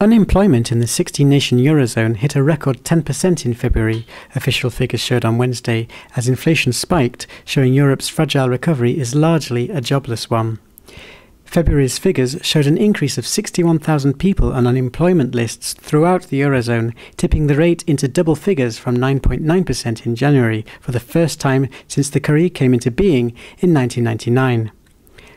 Unemployment in the 16-nation Eurozone hit a record 10% in February, official figures showed on Wednesday, as inflation spiked, showing Europe's fragile recovery is largely a jobless one. February's figures showed an increase of 61,000 people on unemployment lists throughout the Eurozone, tipping the rate into double figures from 9.9% in January, for the first time since the Carré came into being in 1999.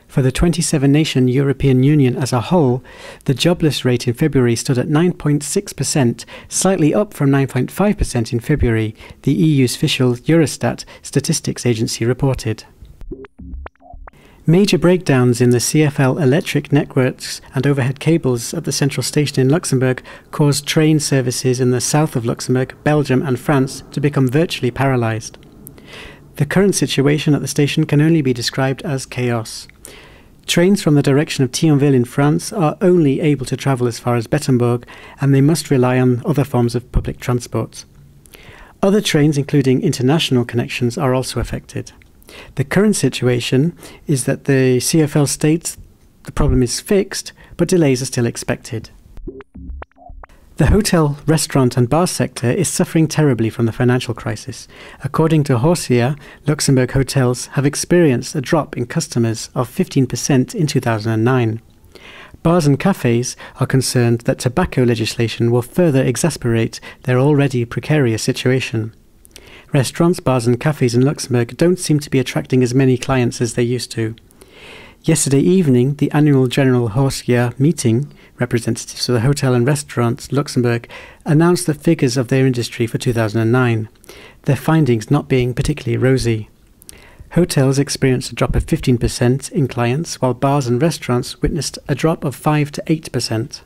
For the 27-nation European Union as a whole, the jobless rate in February stood at 9.6%, slightly up from 9.5% in February, the EU's official Eurostat statistics agency reported. Major breakdowns in the CFL electric networks and overhead cables at the central station in Luxembourg caused train services in the south of Luxembourg, Belgium and France to become virtually paralysed. The current situation at the station can only be described as chaos. Trains from the direction of Thionville in France are only able to travel as far as Bettembourg, and they must rely on other forms of public transport. Other trains, including international connections, are also affected. The current situation is that the CFL states the problem is fixed, but delays are still expected. The hotel, restaurant and bar sector is suffering terribly from the financial crisis. According to Horsia, Luxembourg hotels have experienced a drop in customers of 15% in 2009. Bars and cafes are concerned that tobacco legislation will further exacerbate their already precarious situation. Restaurants, bars and cafes in Luxembourg don't seem to be attracting as many clients as they used to. Yesterday evening, the annual General Horsia meeting, representatives of the hotel and restaurants Luxembourg, announced the figures of their industry for 2009, their findings not being particularly rosy. Hotels experienced a drop of 15% in clients, while bars and restaurants witnessed a drop of 5 to 8%.